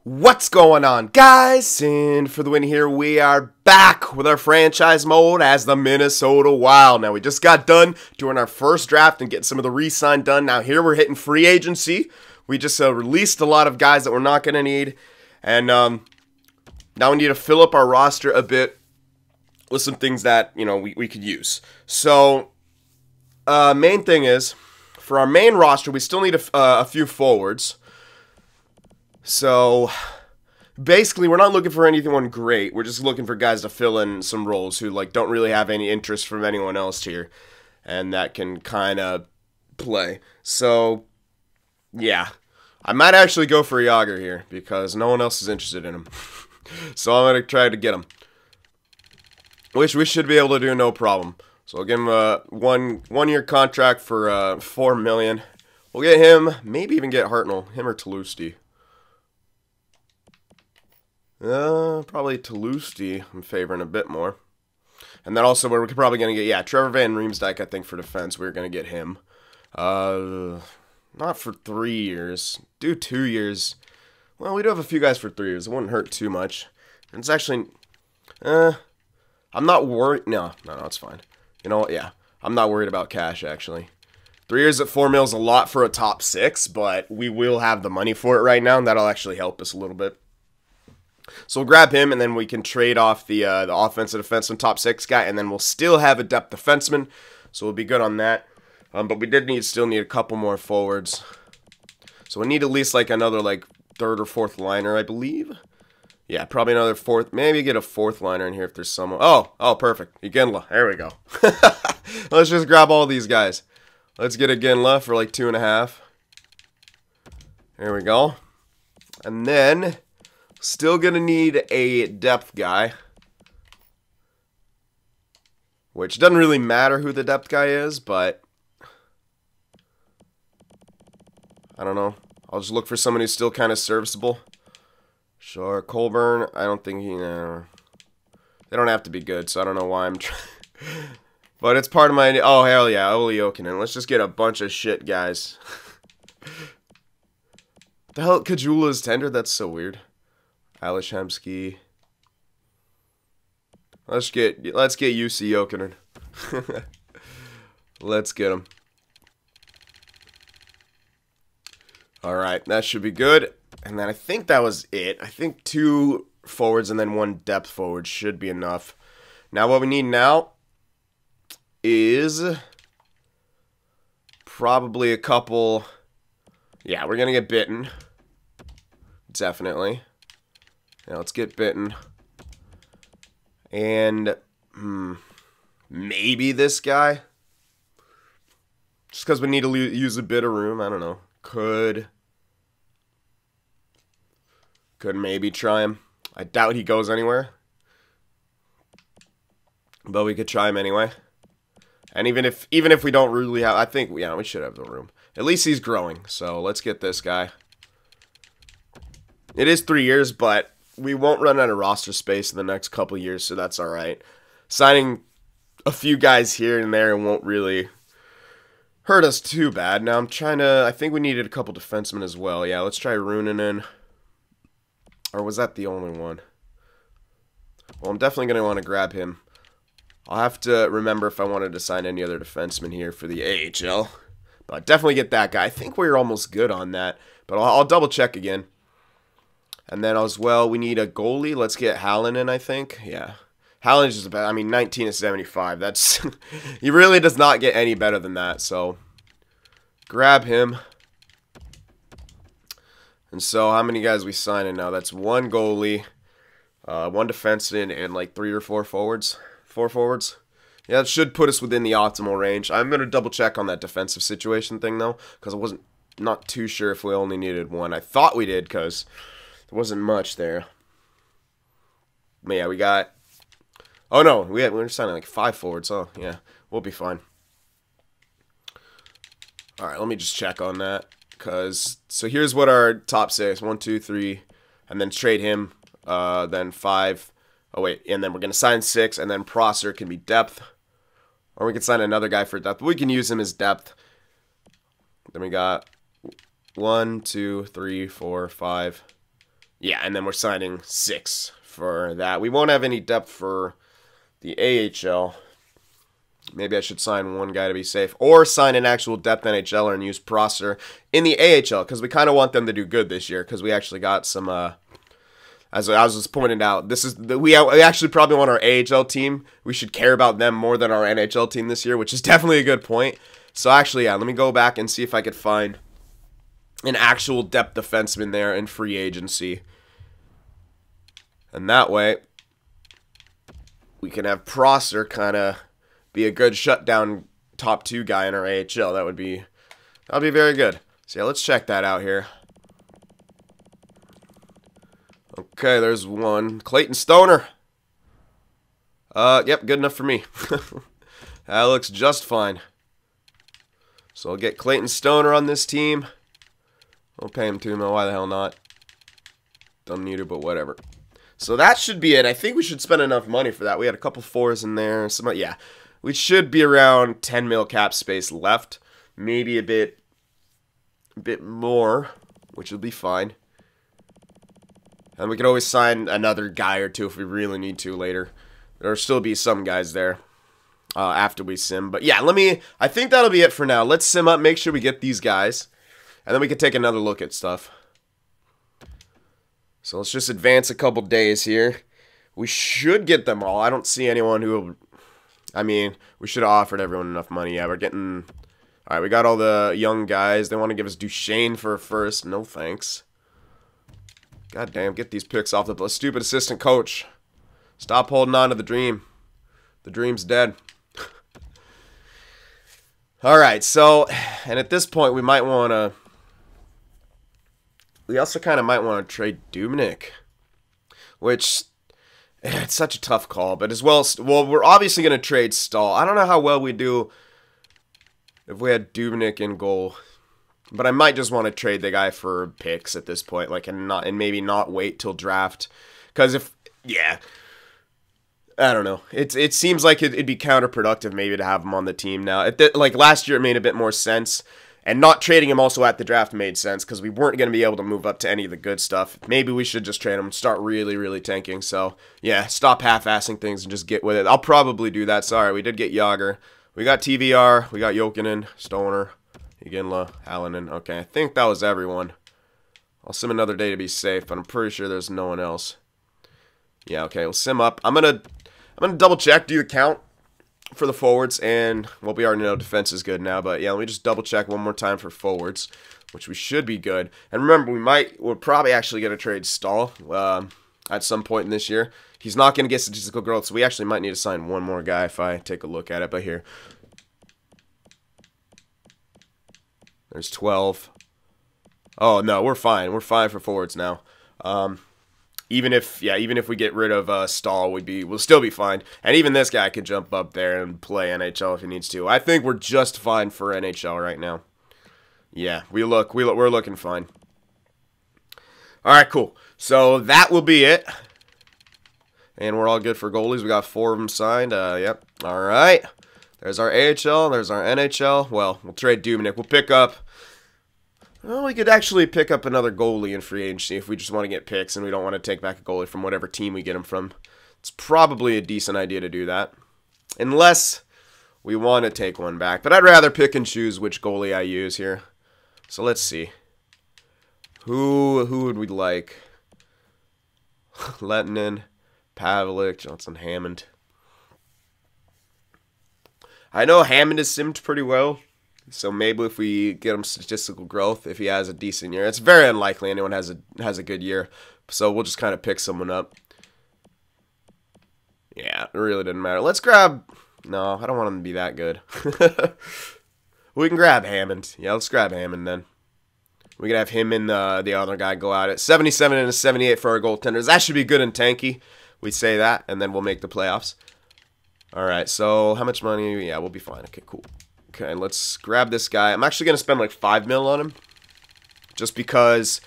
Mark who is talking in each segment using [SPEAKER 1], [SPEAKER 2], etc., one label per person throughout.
[SPEAKER 1] What's going on, guys? CynFtWProductions here. We are back with our franchise mode as the Minnesota Wild. Now, we just got done doing our first draft and getting some of the re-sign done. Now, here we're hitting free agency. We just released a lot of guys that we're not going to need. And now we need to fill up our roster a bit with some things that, you know, we could use. So, main thing is, for our main roster, we still need a few forwards. So, basically, we're not looking for anyone great. We're just looking for guys to fill in some roles who, like, don't really have any interest from anyone else here. And that can kind of play. So, yeah. I might actually go for Yager here, because no one else is interested in him. So, I'm going to try to get him. Which we should be able to do no problem. So, I'll give him a one-year contract for $4 million. We'll get him, maybe even get Hartnell. Him or Toulouse. Probably Toulouse I'm favoring a bit more. And then also we're probably going to get, yeah, Trevor Van Riemsdyk, I think, for defense. We're going to get him. Not for 3 years. Do 2 years. Well, we do have a few guys for 3 years. It wouldn't hurt too much. And it's actually, I'm not worried. No, it's fine. You know what? Yeah, I'm not worried about cash, actually. 3 years at $4 million is a lot for a top 6, but we will have the money for it right now, and that'll actually help us a little bit. So we'll grab him, and then we can trade off the offensive defenseman top 6 guy, and then we'll still have a depth defenseman, so we'll be good on that. But we still need a couple more forwards. So we need at least like another like third or fourth liner, I believe. Yeah, probably another fourth. Maybe get a fourth liner in here if there's someone. Oh, perfect. Iginla. There we go. Let's just grab all these guys. Let's get Iginla for like 2.5. There we go. And then still gonna need a depth guy. Which doesn't really matter who the depth guy is, but I don't know. I'll just look for someone who's still kind of serviceable. Sure, Colburn. I don't think he. They don't have to be good, so I don't know why I'm trying. But it's part of my. Oh hell yeah, Olli Jokinen. Let's just get a bunch of shit guys. The hell, Kajula is tender. That's so weird. Ales Hemsky. Let's get UC Jokinen. Let's get him. All right, that should be good. And then I think that was it. I think 2 forwards and then 1 depth forward should be enough. Now what we need now is probably a couple. Yeah, we're gonna get Bitten. Definitely. Now let's get Bitten. And maybe this guy. Just because we need to use a bit of room. I don't know. Could maybe try him. I doubt he goes anywhere. But we could try him anyway. And even if we don't really have, I think, yeah, we should have the room. At least he's growing. So let's get this guy. It is 3 years, but we won't run out of roster space in the next couple years, so that's alright. Signing a few guys here and there won't really hurt us too bad. Now I'm trying to, I think we needed a couple defensemen as well. Yeah, let's try Ruunanen. Or was that the only one? Well, I'm definitely going to want to grab him. I'll have to remember if I wanted to sign any other defensemen here for the AHL. But definitely get that guy. I think we're almost good on that. But I'll double check again. And then as well, we need a goalie. Let's get Hallinan, I think. Yeah. Hallinan is just about, I mean, 19 to 75. That's, he really does not get any better than that. So, grab him. And so, how many guys we signing now? That's 1 goalie, 1 defenseman, and like 3 or 4 forwards. 4 forwards. Yeah, that should put us within the optimal range. I'm going to double check on that defensive situation thing, though, because I not too sure if we only needed 1. I thought we did, because there wasn't much there. But yeah, we got. Oh no, we're signing like 5 forwards. Oh yeah, we'll be fine. All right, let me just check on that. So here's what our top 6: 1, 2, 3, and then trade him. Then 5. Oh wait, and then we're gonna sign 6, and then Prosser can be depth, or we can sign another guy for depth. We can use him as depth. Then we got 1, 2, 3, 4, 5. Yeah, and then we're signing 6 for that. We won't have any depth for the AHL. Maybe I should sign one guy to be safe. Or sign an actual depth NHLer and use Prosser in the AHL. Because we kind of want them to do good this year. Because we actually got some, as I was just pointing out, we actually probably want our AHL team. We should care about them more than our NHL team this year. Which is definitely a good point. So actually, yeah, let me go back and see if I could find an actual depth defenseman there in free agency. And that way, we can have Prosser kind of be a good shutdown top 2 guy in our AHL. That'd be very good. So yeah, let's check that out here. Okay, there's one. Clayton Stoner. Yep, good enough for me. That looks just fine. So I'll get Clayton Stoner on this team. I'll pay him $2 million. Why the hell not? Don't need it, but whatever. So that should be it. I think we should spend enough money for that. We had a couple 4s in there. Yeah. We should be around 10 mil cap space left. Maybe a bit more, which will be fine. And we could always sign another guy or 2 if we really need to later. There'll still be some guys there after we sim. But yeah, I think that'll be it for now. Let's sim up, make sure we get these guys. And then we can take another look at stuff. So let's just advance a couple days here. We should get them all. I don't see anyone who will... I mean, we should have offered everyone enough money. Yeah, we're getting... Alright, we got all the young guys. They want to give us Duchesne for a first. No thanks. God damn, get these picks off the stupid assistant coach. Stop holding on to the dream. The dream's dead. Alright, so... And at this point, we might want to... We also kind of might want to trade Dubnyk. Which... It's such a tough call, but as well, we're obviously going to trade Stahl. I don't know how well we do if we had Dubnyk in goal, but I might just want to trade the guy for picks at this point, like, and maybe not wait till draft, because yeah, I don't know. It seems like it'd be counterproductive maybe to have him on the team now. Like last year, it made a bit more sense. And not trading him also at the draft made sense because we weren't going to be able to move up to any of the good stuff. Maybe we should just trade him and start really, really tanking. So, yeah, stop half-assing things and just get with it. I'll probably do that. Sorry, we did get Yager. We got TVR. We got Jokinen, Stoner, Iginla, Hallinan. Okay, I think that was everyone. I'll sim another day to be safe, but I'm pretty sure there's no one else. Yeah, okay, we'll sim up. I'm gonna double-check, do the count for the forwards, and, well, we already know defense is good now, but yeah, let me just double check one more time for forwards, which we should be good. And remember, we're probably actually going to trade Stahl at some point in this year. He's not going to get statistical growth, so we actually might need to sign one more guy if I take a look at it. But here, there's 12. Oh no, we're fine. We're fine for forwards now. Even if we get rid of Stahl, we'll still be fine. And even this guy could jump up there and play NHL if he needs to. I think we're just fine for NHL right now. Yeah, we're looking fine. All right, cool. So that will be it. And we're all good for goalies. We got 4 of them signed. Yep. All right. There's our AHL. There's our NHL. Well, we'll trade Dubnyk. We'll pick up... Well, we could actually pick up another goalie in free agency if we just want to get picks and we don't want to take back a goalie from whatever team we get him from. It's probably a decent idea to do that. Unless we want to take one back. But I'd rather pick and choose which goalie I use here. So let's see. Who would we like? Lettinen, Pavelich, Johnson, Hammond. I know Hammond is simmed pretty well. So maybe if we get him statistical growth, if he has a decent year. It's very unlikely anyone has a good year. So we'll just kind of pick someone up. Yeah, it really doesn't matter. Let's grab... No, I don't want him to be that good. We can grab Hammond. Yeah, let's grab Hammond then. We can have him and the other guy go at it. 77 and a 78 for our goaltenders. That should be good and tanky. We say that, and then we'll make the playoffs. All right, so how much money? Yeah, we'll be fine. Okay, cool. Okay, let's grab this guy. I'm actually going to spend like 5 mil on him. Just because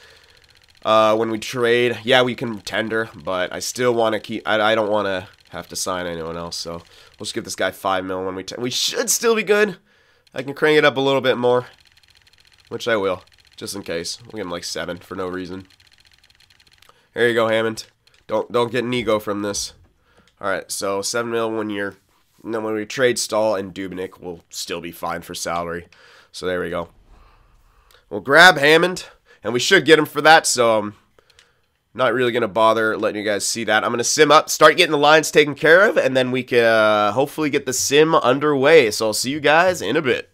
[SPEAKER 1] when we trade, yeah, we can tender, but I still want to keep... I don't want to have to sign anyone else, so we'll just give this guy 5 mil when we should still be good. I can crank it up a little bit more, which I will, just in case. We'll give him like 7 for no reason. There you go, Hammond. Don't get an ego from this. All right, so 7 mil 1 year. And then when we trade Stahl and Dubnyk, we'll still be fine for salary. So there we go. We'll grab Hammond, and we should get him for that. So I'm not really gonna bother letting you guys see that. I'm gonna sim up, start getting the lines taken care of, and then we can hopefully get the sim underway. So I'll see you guys in a bit.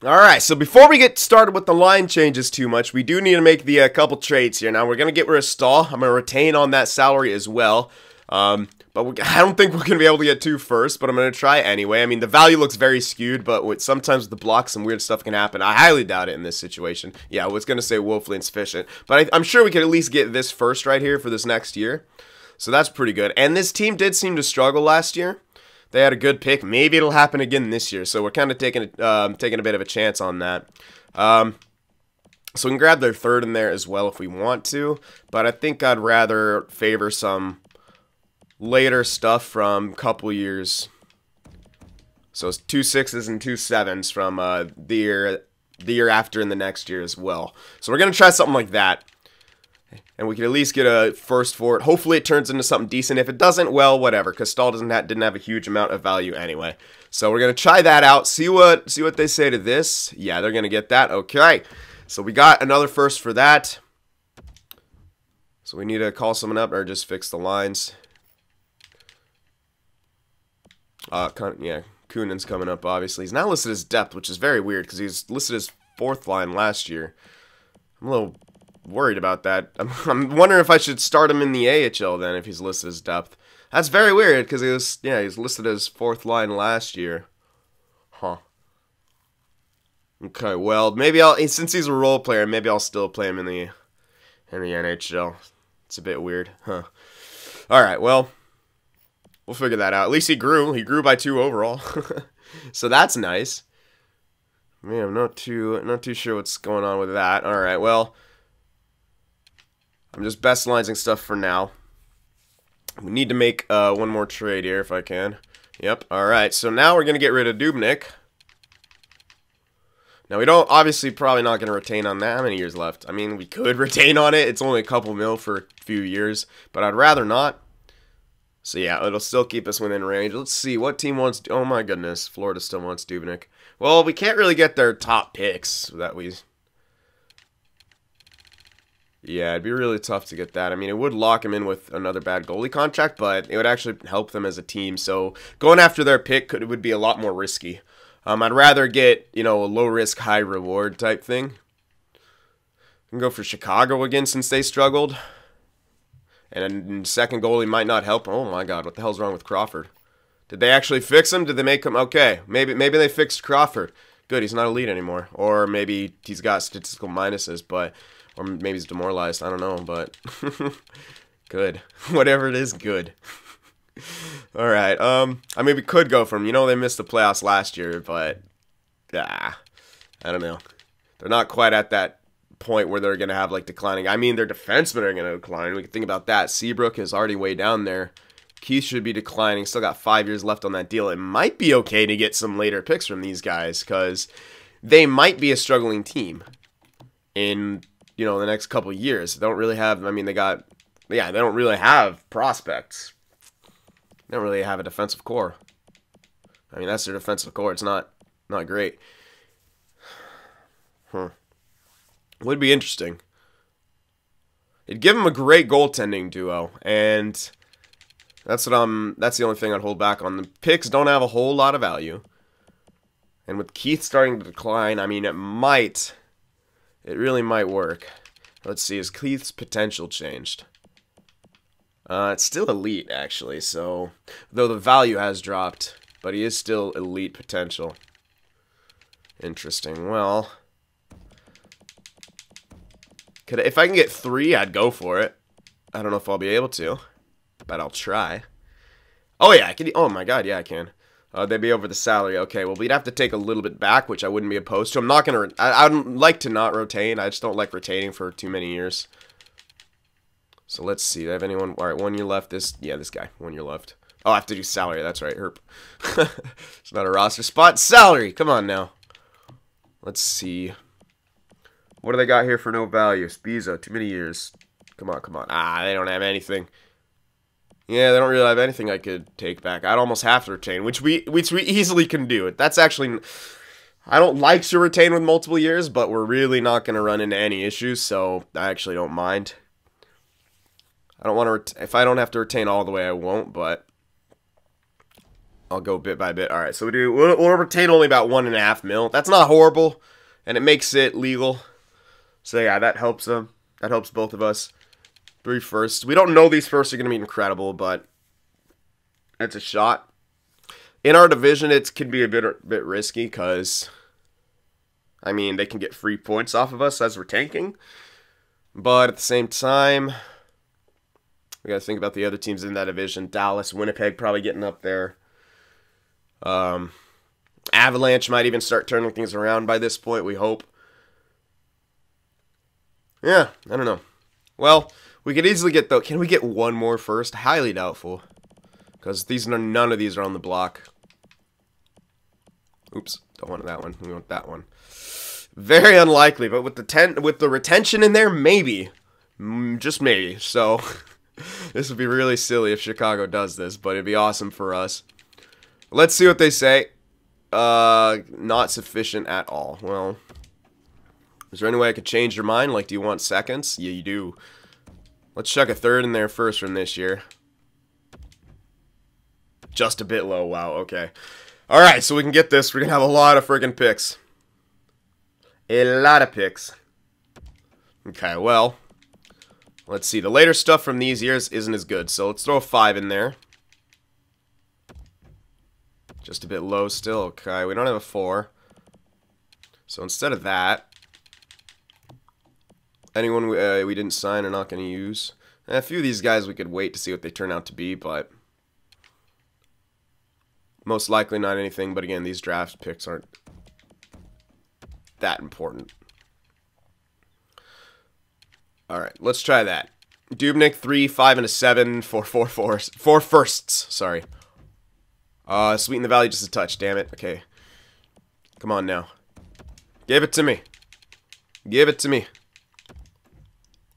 [SPEAKER 1] Alright, so before we get started with the line changes too much, we do need to make the couple trades here. Now, we're going to get rid of Stahl. I'm going to retain on that salary as well. But I don't think we're going to be able to get 2 first, but I'm going to try anyway. I mean, the value looks very skewed, but sometimes with the blocks, some weird stuff can happen. I highly doubt it in this situation. Yeah, I was going to say woefully insufficient. But I'm sure we could at least get this first right here for this next year. So that's pretty good. And this team did seem to struggle last year. They had a good pick. Maybe it'll happen again this year. So we're kind of taking a bit of a chance on that. So we can grab their third in there as well if we want to. But I think I'd rather favor some later stuff from a couple years. So it's 2 6s and 2 7s from the year after and the next year as well. So we're going to try something like that. And we can at least get a first for it. Hopefully it turns into something decent. If it doesn't, well, whatever. Because Stahl didn't have a huge amount of value anyway. So we're going to try that out. See what they say to this. Yeah, they're going to get that. Okay. So we got another first for that. So we need to call someone up or just fix the lines. Yeah, Kunin's coming up, obviously. He's not listed as depth, which is very weird. Because he's listed as 4th line last year. I'm a little worried about that. I'm wondering if I should start him in the AHL then if he's listed as depth. That's very weird because he's listed as 4th line last year. Huh. Okay, well, maybe since he's a role player, maybe I'll still play him in the NHL. It's a bit weird. Huh. All right, well, we'll figure that out. At least he grew. He grew by 2 overall. So that's nice. Man, I'm not too sure what's going on with that. All right, well, I'm just best lining stuff for now. We need to make one more trade here if I can. Yep, alright. So now we're going to get rid of Dubnyk. Now we don't, obviously probably not going to retain on that. How many years left? I mean, we could retain on it. It's only a couple mil for a few years. But I'd rather not. So yeah, it'll still keep us within range. Let's see, what team wants... Oh my goodness, Florida still wants Dubnyk. Well, we can't really get their top picks that we... Yeah, it'd be really tough to get that. I mean, it would lock him in with another bad goalie contract, but it would actually help them as a team. So going after their pick would be a lot more risky. I'd rather get, a low-risk, high-reward type thing. I can go for Chicago again since they struggled. And second goalie might not help. Oh my god, what the hell's wrong with Crawford? Did they actually fix him? Did they make him... Okay, maybe they fixed Crawford. Good, he's not elite anymore. Or maybe he's got statistical minuses, but... Or maybe he's demoralized. I don't know, but good. Whatever it is, good. All right. I mean, we could go from. They missed the playoffs last year, but I don't know. They're not quite at that point where they're gonna have declining. I mean, their defensemen are gonna decline. We can think about that. Seabrook is already way down there. Keith should be declining. Still got 5 years left on that deal. It might be okay to get some later picks from these guys because they might be a struggling team in the next couple of years. They don't really have, I mean, they don't really have prospects. They don't really have a defensive core. I mean, that's their defensive core. It's not great. Would be interesting. It'd give them a great goaltending duo, and that's the only thing I'd hold back on. The picks don't have a whole lot of value. And with Keith starting to decline, I mean, it really might work. Let's see, has Keith's potential changed? It's still elite, actually, so... Though the value has dropped, but he is still elite potential. Interesting, well... If I can get 3, I'd go for it. I don't know if I'll be able to, but I'll try. Oh, yeah, I can... Oh, my God, yeah, I can. They'd be over the salary. Okay, well, we'd have to take a little bit back, which I wouldn't be opposed to. I'm not going to... I'd like to not retain. I just don't like retaining for too many years. So let's see. Do I have anyone... All right, 1 year left. This guy. 1 year left. Oh, I have to do salary. That's right. Herp. It's not a roster spot. Salary. Come on now. Let's see. What do they got here for no value? Spiza. Too many years. Come on, come on. Ah, they don't have anything. Yeah, they don't really have anything I could take back. I'd almost have to retain, which we easily can do. That's actually... I don't like to retain with multiple years, but we're really not going to run into any issues, so I actually don't mind. I don't want to... If I don't have to retain all the way, I won't, but... I'll go bit by bit. Alright, so we'll retain only about 1.5 mil. That's not horrible, and it makes it legal. So yeah, that helps them. That helps both of us. 3 firsts. We don't know these firsts are going to be incredible, but it's a shot. In our division, it can be a bit risky because, I mean, they can get free points off of us as we're tanking. But at the same time, we got to think about the other teams in that division. Dallas, Winnipeg probably getting up there. Avalanche might even start turning things around by this point, we hope. Yeah, I don't know. Well, we could easily get, though, can we get one more first? Highly doubtful. Because none of these are on the block. Oops, don't want that one. We want that one. Very unlikely, but with the retention in there, maybe. Just maybe. So, this would be really silly if Chicago does this, but it'd be awesome for us. Let's see what they say. Not sufficient at all. Well, is there any way I could change your mind? Like, do you want seconds? Yeah, you do. Let's chuck a third in there first from this year. Just a bit low. Wow, okay. Alright, so we can get this. We're going to have a lot of friggin' picks. A lot of picks. Okay, well. Let's see. The later stuff from these years isn't as good. So let's throw a 5 in there. Just a bit low still. Okay, we don't have a 4. So instead of that, anyone we didn't sign are not going to use. And a few of these guys we could wait to see what they turn out to be, but... most likely not anything, but again, these draft picks aren't that important. Alright, let's try that. Dubnyk, 3, 5, and a 7 for 4 firsts. Sorry. Sweeten the value just a touch, damn it. Okay. Come on now. Give it to me. Give it to me.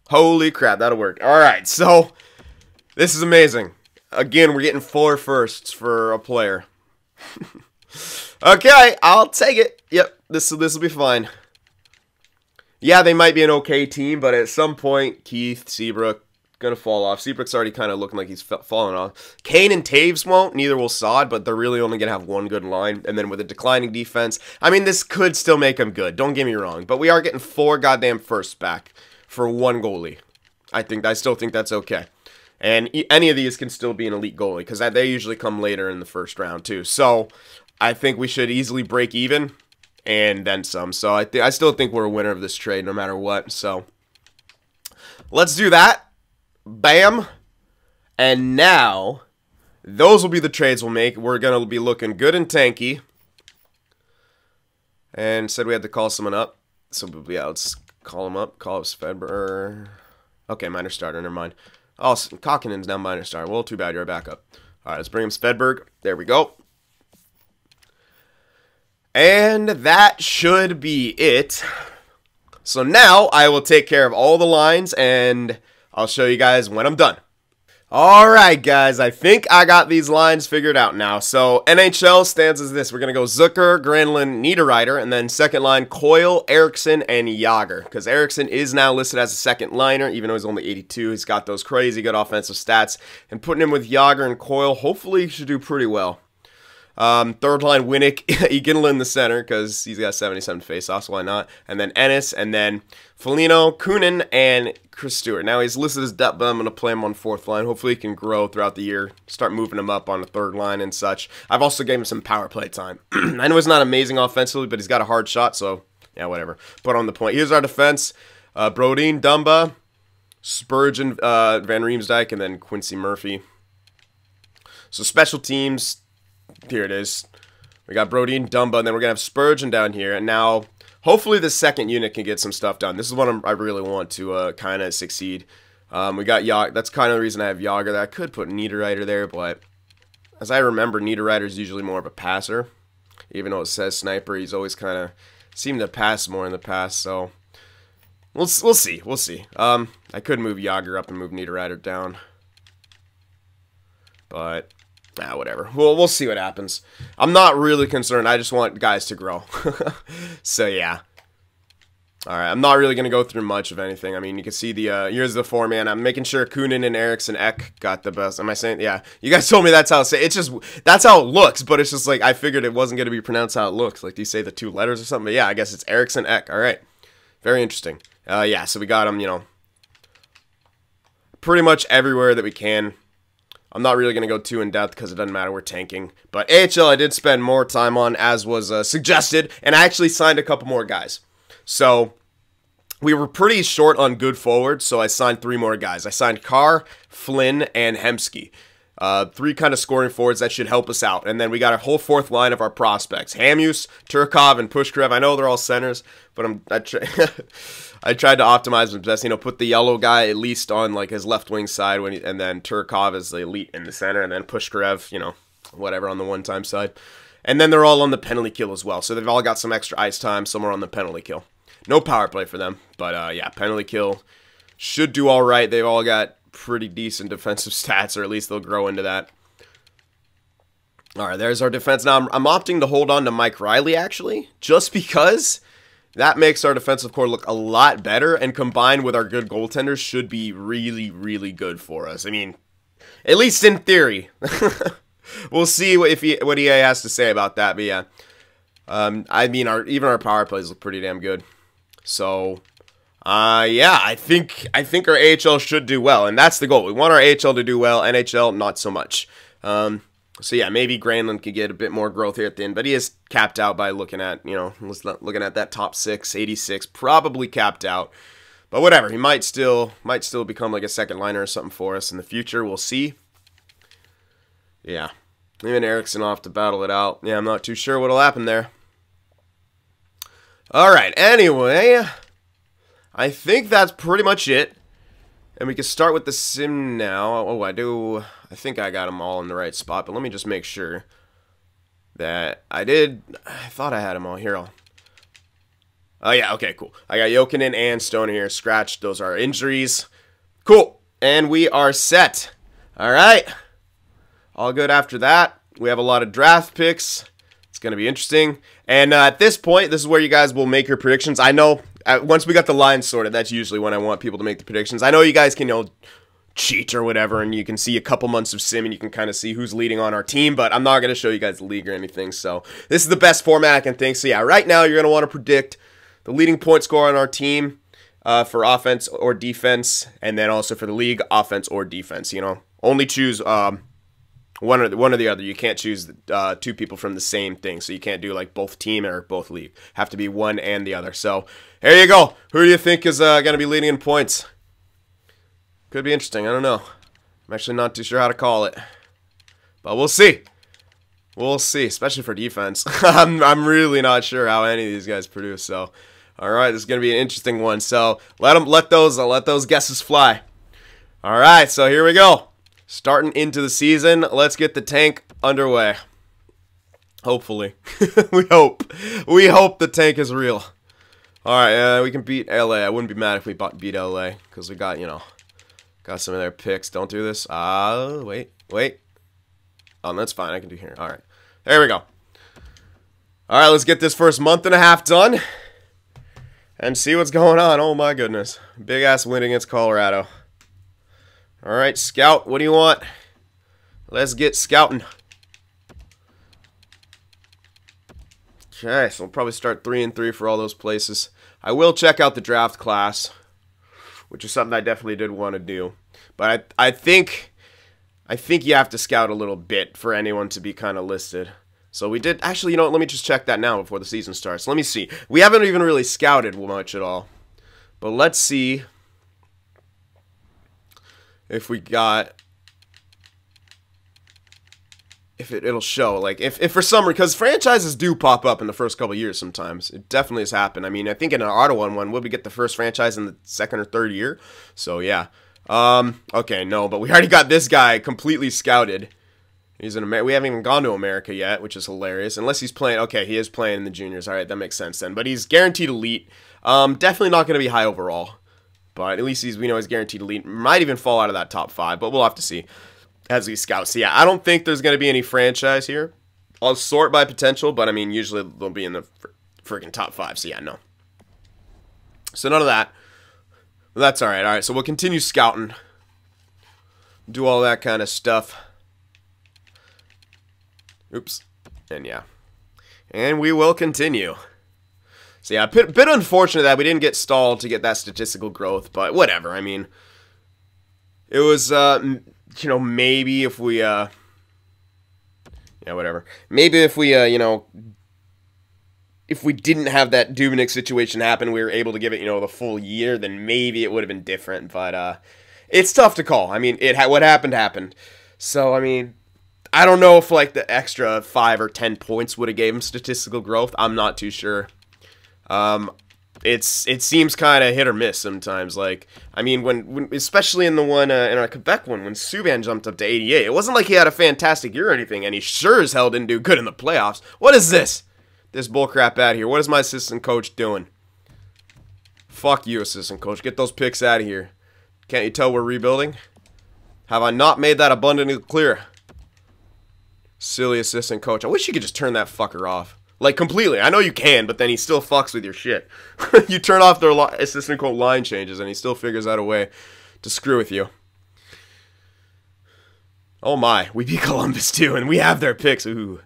[SPEAKER 1] Holy crap, that'll work. Alright, so this is amazing. Again, we're getting 4 firsts for a player. Okay, I'll take it. Yep, this will be fine. Yeah, they might be an okay team, but at some point, Keith, Seabrook, gonna fall off. Seabrook's already kind of looking like he's falling off. Kane and Taves won't, neither will Saad, but they're really only gonna have one good line. And then with a declining defense, I mean, this could still make them good. Don't get me wrong, but we are getting 4 goddamn firsts back for 1 goalie. I still think that's okay. And any of these can still be an elite goalie, because they usually come later in the first round, too. So, I think we should easily break even, and then some. So, I still think we're a winner of this trade, no matter what. So, let's do that. Bam. And now, those will be the trades we'll make. We're going to be looking good and tanky. And said we had to call someone up. So, yeah, let's call him up. Call up Svedberg. Okay, minor starter, never mind. Oh, Kokkinen's now minor star. Well, too bad, you're a backup. Alright, let's bring him Svedberg. There we go. And that should be it. So now, I will take care of all the lines, and I'll show you guys when I'm done. Alright, guys, I think I got these lines figured out now. So, NHL stands as this. We're going to go Zucker, Granlund, Niederreiter, and then second line, Coyle, Eriksson, and Jagr. Because Eriksson is now listed as a second liner, even though he's only 82. He's got those crazy good offensive stats. And putting him with Jagr and Coyle, hopefully he should do pretty well. Third line, Winnick, Eganla in the center, because he's got 77 faceoffs, why not? And then Ennis, and then Foligno, Kunin, and Chris Stewart. Now he's listed as depth, but I'm going to play him on fourth line. Hopefully he can grow throughout the year, start moving him up on the third line and such. I've also gave him some power play time. I know he's not amazing offensively, but he's got a hard shot, so yeah, whatever. Put on the point. Here's our defense. Brodin, Dumba, Spurgeon, Van Riemsdyk, and then Quincy Murphy. So special teams... here it is. We got Brodin, Dumba, and then we're going to have Spurgeon down here. And now, hopefully the second unit can get some stuff done. This is what I really want to kind of succeed. We got Jagr. That's kind of the reason I have Jagr there. I could put Niederreiter there, but as I remember, Niederreiter is usually more of a passer. Even though it says sniper, he's always kind of seemed to pass more in the past. So, We'll see. We'll see. I could move Yager up and move Niederreiter down. But, whatever. We'll see what happens. I'm not really concerned. I just want guys to grow. So, yeah. Alright, I'm not really going to go through much of anything. I mean, you can see the, here's the four-man. I'm making sure Kunin and Eriksson Ek got the best. Am I saying? Yeah. You guys told me that's how it's just, that's how it looks, but it's just like, I figured it wasn't going to be pronounced how it looks. Like, do you say the two letters or something? But yeah, I guess it's Eriksson Ek. Alright. Very interesting. Yeah, so we got him, you know, pretty much everywhere that we can. I'm not really going to go too in-depth because it doesn't matter. We're tanking. But AHL I did spend more time on, as was suggested, and I actually signed a couple more guys. So, we were pretty short on good forwards, so I signed 3 more guys. I signed Carr, Flynn, and Hemsky. 3 kind of scoring forwards that should help us out. And then we got a whole 4th line of our prospects. Hamuse, Turkov, and Pushkarev. I know they're all centers, but I tried to optimize them best. You know, put the yellow guy at least on like his left wing side, and then Turkov is the elite in the center, and then Pushkarev, you know, whatever on the one-time side. And then they're all on the penalty kill as well. So they've all got some extra ice time. Some are on the penalty kill. No power play for them, but yeah, penalty kill should do all right. They've all got pretty decent defensive stats, or at least they'll grow into that. All right, there's our defense. Now, I'm opting to hold on to Mike Riley, actually, just because that makes our defensive core look a lot better, and combined with our good goaltenders should be really, really good for us. I mean, at least in theory. We'll see what EA has to say about that, but yeah. I mean, even our power plays look pretty damn good. So, yeah, I think our AHL should do well, and that's the goal. We want our AHL to do well, NHL not so much. So yeah, maybe Granlund could get a bit more growth here at the end, but he is capped out by looking at, you know, looking at that top 6, 86, probably capped out. But whatever, he might still become like a second liner or something for us in the future. We'll see. Yeah, even Eriksson off to battle it out. Yeah, I'm not too sure what'll happen there. All right, anyway, I think that's pretty much it. And we can start with the sim now. Oh, I think I got them all in the right spot, but let me just make sure that I did. I thought I had them all here. Oh, yeah, okay, cool. I got Jokinen and Stoner here scratched. Those are injuries. Cool, and we are set. All right, all good after that. We have a lot of draft picks. It's going to be interesting. And at this point, this is where you guys will make your predictions. I know, once we got the lines sorted, that's usually when I want people to make the predictions. I know you guys can, you know, cheat or whatever, and you can see a couple months of sim, and you can kind of see who's leading on our team, but I'm not going to show you guys the league or anything, so this is the best format I can think. So yeah, right now, you're going to want to predict the leading point scorer on our team for offense or defense, and then also for the league, offense or defense, you know. Only choose one or the other. You can't choose 2 people from the same thing, so you can't do like both team or both league. Have to be one and the other. So here you go. Who do you think is going to be leading in points? Could be interesting. I don't know. I'm actually not too sure how to call it, but we'll see. We'll see, especially for defense. I'm really not sure how any of these guys produce. So, all right, this is going to be an interesting one. So let those guesses fly. All right, so here we go. Starting into the season, let's get the tank underway. Hopefully. We hope the tank is real. Alright, we can beat LA. I wouldn't be mad if we beat LA, because we got, you know, got some of their picks. Don't do this. Wait. Oh, that's fine. I can do here. Alright. There we go. Alright, let's get this first month and a half done. And see what's going on. Oh my goodness. Big ass win against Colorado. Alright, scout, what do you want? Let's get scouting. Okay, so we'll probably start 3-3 for all those places. I will check out the draft class, which is something I definitely did want to do. But I think you have to scout a little bit for anyone to be kind of listed. So we did, actually, you know what, let me just check that now before the season starts. Let me see. We haven't even really scouted much at all. But let's see if we got, if it'll show, like, if for some, because franchises do pop up in the first couple of years sometimes. It definitely has happened. I mean, I think in an Ottawa one, would we get the first franchise in the 2nd or 3rd year? So, yeah. Okay, no, but we already got this guy completely scouted. He's in America. We haven't even gone to America yet, which is hilarious. Unless he's playing, okay, he is playing in the juniors. All right, that makes sense then. But he's guaranteed elite. Definitely not going to be high overall. But at least we know he's guaranteed to lead. Might even fall out of that top 5, but we'll have to see as we scout. So, yeah, I don't think there's going to be any franchise here. I'll sort by potential, but, I mean, usually they'll be in the freaking top 5. So, yeah, no. So, none of that. Well, that's all right. All right, so we'll continue scouting. Do all that kind of stuff. Oops. And, yeah. And we will continue. So, yeah, a bit unfortunate that we didn't get stalled to get that statistical growth, but whatever. I mean, it was, you know, maybe if we, yeah, whatever. Maybe if we, you know, if we didn't have that Dubnyk situation happen, we were able to give it, you know, the full year, then maybe it would have been different, but, it's tough to call. I mean, what happened, happened. So, I mean, I don't know if, like, the extra 5 or 10 points would have gave him statistical growth. I'm not too sure. It seems kind of hit or miss sometimes. Like, I mean, when especially in the one in our Quebec one, when Subban jumped up to 88, it wasn't like he had a fantastic year or anything, and he sure as hell didn't do good in the playoffs. What is this? This bullcrap out here. What is my assistant coach doing? Fuck you, assistant coach. Get those picks out of here. Can't you tell we're rebuilding? Have I not made that abundantly clear? Silly assistant coach. I wish you could just turn that fucker off. Like, completely. I know you can, but then he still fucks with your shit. You turn off their assistant coach line changes, and he still figures out a way to screw with you. Oh my, we beat Columbus too, and we have their picks. Ooh.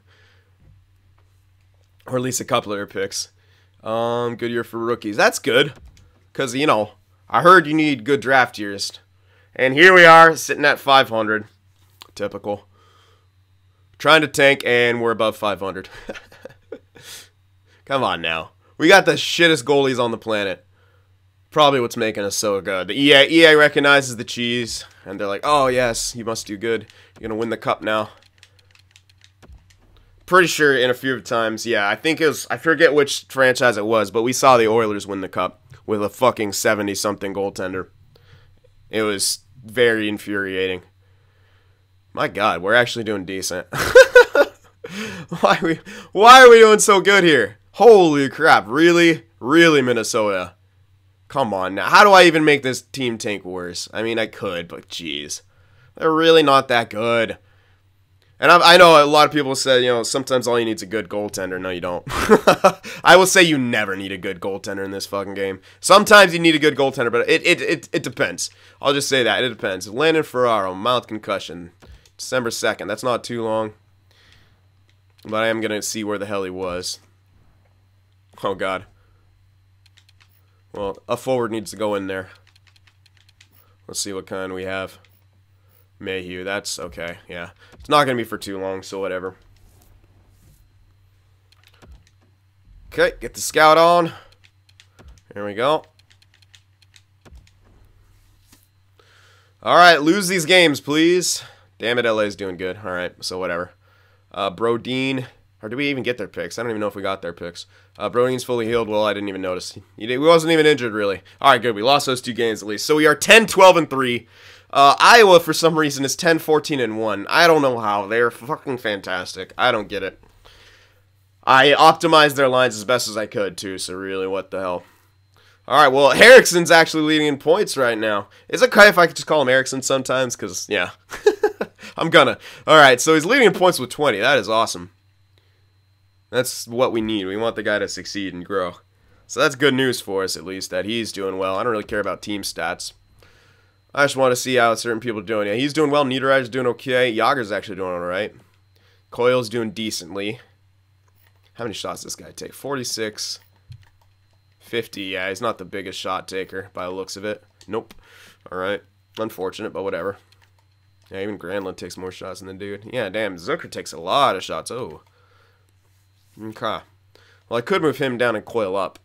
[SPEAKER 1] Or at least a couple of their picks. Good year for rookies. That's good. Because, you know, I heard you need good draft years. And here we are, sitting at 500. Typical. Trying to tank, and we're above 500. Come on now. We got the shittest goalies on the planet. Probably what's making us so good. The EA recognizes the cheese, and they're like, oh yes, you must do good. You're going to win the cup now. Pretty sure in a few times, yeah, I think it was, I forget which franchise it was, but we saw the Oilers win the cup with a fucking 70-something goaltender. It was very infuriating. My God, we're actually doing decent. Why are we doing so good here? Holy crap, really? Really, Minnesota? Come on now. How do I even make this team tank worse? I mean, I could, but jeez. They're really not that good. And I know a lot of people said, you know, sometimes all you need is a good goaltender. No, you don't. I will say you never need a good goaltender in this fucking game. Sometimes you need a good goaltender, but it depends. I'll just say that. It depends. Landon Ferraro, mild concussion. December 2nd. That's not too long. But I am going to see where the hell he was. Oh, God. Well, a forward needs to go in there. Let's see what kind we have. Mayhew, that's okay, yeah. It's not going to be for too long, so whatever. Okay, get the scout on. There we go. Alright, lose these games, please. Damn it, LA's doing good. Alright, so whatever. Brodin. Or did we even get their picks? I don't even know if we got their picks. Brodin's fully healed. Well, I didn't even notice. He wasn't even injured, really. Alright, good. We lost those 2 games at least. So we are 10-12-3. Iowa, for some reason, is 10-14-1. I don't know how. They're fucking fantastic. I don't get it. I optimized their lines as best as I could, too, so really, what the hell. Alright, well, Erickson's actually leading in points right now. Is it okay if I could just call him Erickson sometimes? Because, yeah. I'm gonna. Alright, so he's leading in points with 20. That is awesome. That's what we need. We want the guy to succeed and grow. So that's good news for us, at least, that he's doing well. I don't really care about team stats. I just want to see how certain people are doing. Yeah, he's doing well. Niederreiter's doing okay. Yager's actually doing all right. Coyle's doing decently. How many shots does this guy take? 46. 50. Yeah, he's not the biggest shot taker by the looks of it. Nope. All right. Unfortunate, but whatever. Yeah, even Granlund takes more shots than the dude. Yeah, damn. Zucker takes a lot of shots. Oh. Okay. Well, I could move him down and Coyle up.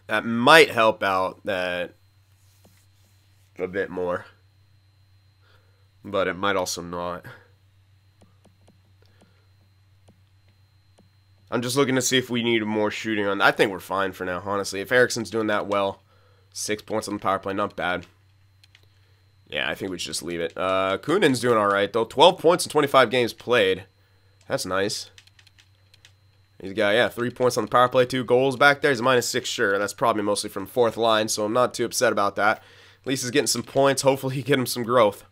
[SPEAKER 1] That might help out that a bit more. But it might also not. I'm just looking to see if we need more shooting on. I think we're fine for now, honestly. If Ericsson's doing that well, 6 points on the power play, not bad. Yeah, I think we should just leave it. Kunin's doing alright, though. 12 points in 25 games played. That's nice. He's got, yeah, 3 points on the power play, 2 goals back there. He's a -6, sure. That's probably mostly from fourth line, so I'm not too upset about that. At least he's getting some points. Hopefully he get him some growth.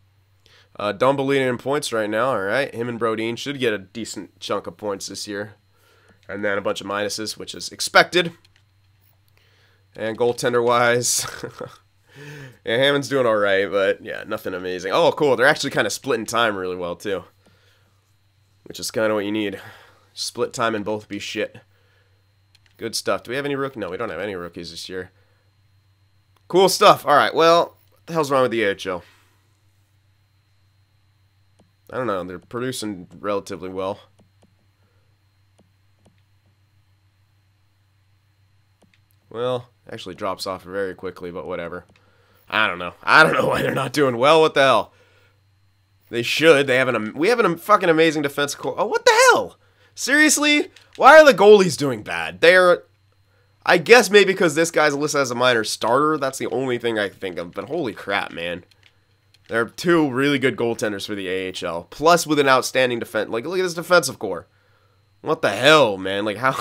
[SPEAKER 1] Dumba leading in points right now, all right. Him and Brodeen should get a decent chunk of points this year. And then a bunch of minuses, which is expected. And goaltender-wise, yeah, Hammond's doing all right, but, yeah, nothing amazing. Oh, cool. They're actually kind of splitting time really well, too. Which is kind of what you need. Split time and both be shit. Good stuff. Do we have any rookies? No, we don't have any rookies this year. Cool stuff. All right, well, what the hell's wrong with the AHL? I don't know. They're producing relatively well. Well, actually drops off very quickly, but whatever. I don't know. I don't know why they're not doing well. What the hell? They should. We have a fucking amazing defensive core. Oh, what the hell? Seriously? Why are the goalies doing bad? They're... I guess maybe because this guy's listed as a minor starter. That's the only thing I can think of. But holy crap, man. There are 2 really good goaltenders for the AHL. Plus with an outstanding defense. Like, look at this defensive core. What the hell, man? Like, how...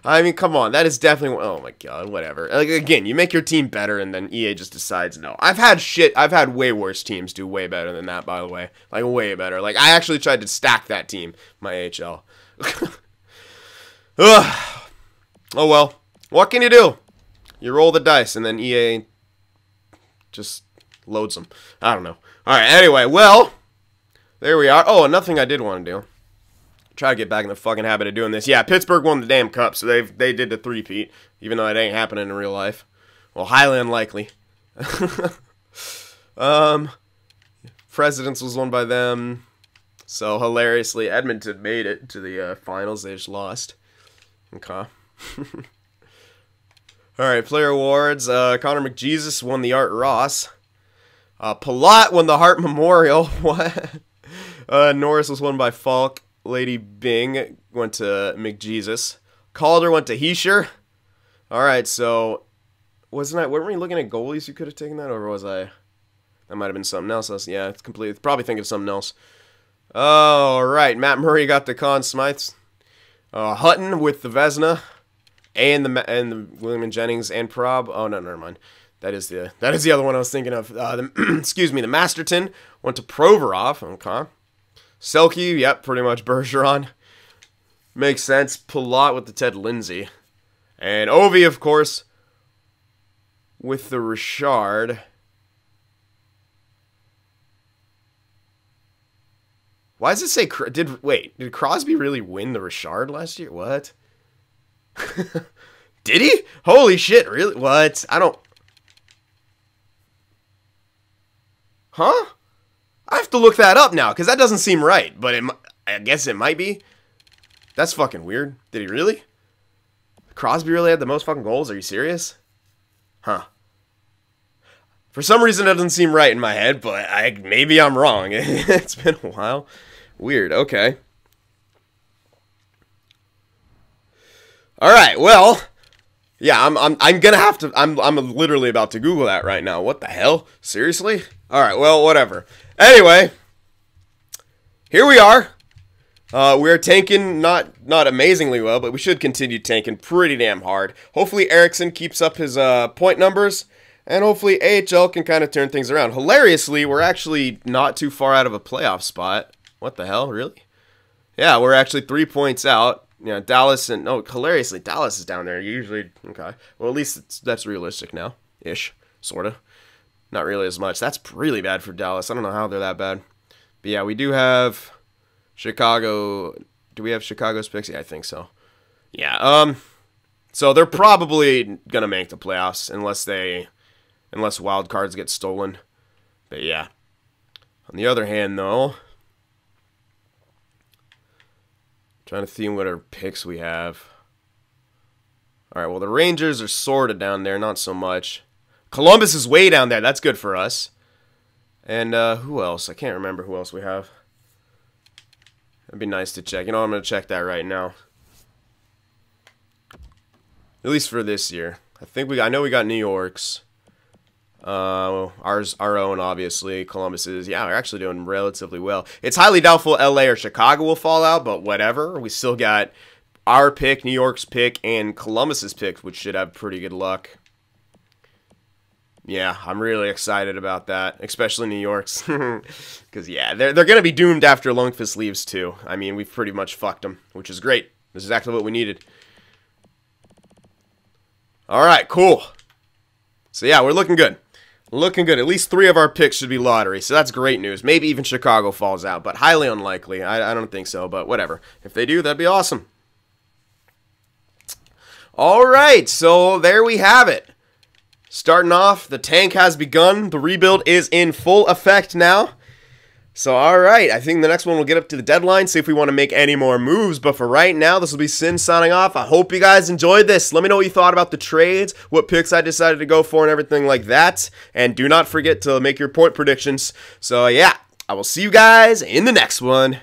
[SPEAKER 1] I mean, come on. That is definitely... Oh, my God. Whatever. Like, again, you make your team better, and then EA just decides no. I've had way worse teams do way better than that, by the way. Like, way better. Like, I actually tried to stack that team, my AHL. Ugh. Oh, well. What can you do? You roll the dice, and then EA just loads them. I don't know. All right, anyway, well, there we are. Oh, another thing I did want to do. Try to get back in the fucking habit of doing this. Yeah, Pittsburgh won the damn cup, so they did the three-peat, even though it ain't happening in real life. Well, highly unlikely. Presidents was won by them. So, hilariously, Edmonton made it to the finals. They just lost. Okay. Alright, player awards. Connor McJesus won the Art Ross. Palat won the Hart Memorial. What? Norris was won by Falk. Lady Bing went to McJesus. Calder went to Heischer. Alright, so... weren't we looking at goalies who could have taken that? Or was I... That might have been something else. Yeah, it's completely... Probably thinking of something else. Oh, right. Matt Murray got the Conn Smythes. Hutton with the Vezina. And the William Jennings and Prob. Oh, no, never mind. That is the other one I was thinking of. Excuse me, the Masterton went to Provorov. Okay. Selke, yep, pretty much Bergeron. Makes sense. Palat with the Ted Lindsay. And Ovi, of course, with the Richard. Why does it say... Did Crosby really win the Richard last year? What? Did he? Holy shit, really? What? I don't... Huh? I have to look that up now, because that doesn't seem right. But I guess it might be. That's fucking weird. Did he really? Crosby really had the most fucking goals? Are you serious? Huh. For some reason, that doesn't seem right in my head, but maybe I'm wrong. It's been a while. Weird. Okay. All right. Well, yeah. I'm gonna have to. I'm literally about to Google that right now. What the hell? Seriously? All right. Well, whatever. Anyway, here we are. We're tanking not amazingly well, but we should continue tanking pretty damn hard. Hopefully, Eriksson keeps up his point numbers. And hopefully AHL can kind of turn things around. Hilariously, we're actually not too far out of a playoff spot. What the hell, really? Yeah, we're actually 3 points out. You know, Dallas and... Oh, hilariously, Dallas is down there. Usually, okay. Well, at least that's realistic now. Ish. Sort of. Not really as much. That's really bad for Dallas. I don't know how they're that bad. But yeah, we do have Chicago. Do we have Chicago's picks? Yeah, I think so. Yeah, so they're probably going to make the playoffs unless wild cards get stolen. But yeah. On the other hand, though, trying to think what our picks we have. All right, well, the Rangers are sort of down there, not so much. Columbus is way down there. That's good for us. And who else? I can't remember who else we have. That'd be nice to check. You know, I'm going to check that right now. At least for this year. I know we got New York's. Our own, obviously. Columbus's. Yeah, we're actually doing relatively well. It's highly doubtful LA or Chicago will fall out, but whatever. We still got our pick, New York's pick, and Columbus's pick, which should have pretty good luck. Yeah, I'm really excited about that, especially New York's. Because, yeah, they're going to be doomed after Lundqvist leaves, too. I mean, we've pretty much fucked them, which is great. This is exactly what we needed. All right, cool. So, yeah, we're looking good. Looking good. At least 3 of our picks should be lottery, so that's great news. Maybe even Chicago falls out, but highly unlikely. I don't think so, but whatever. If they do, that'd be awesome. All right, so there we have it. Starting off, the tank has begun. The rebuild is in full effect now. So, all right, I think the next one will get up to the deadline, see if we want to make any more moves. But for right now, this will be Cyn signing off. I hope you guys enjoyed this. Let me know what you thought about the trades, what picks I decided to go for, and everything like that. And do not forget to make your point predictions. So, yeah, I will see you guys in the next one.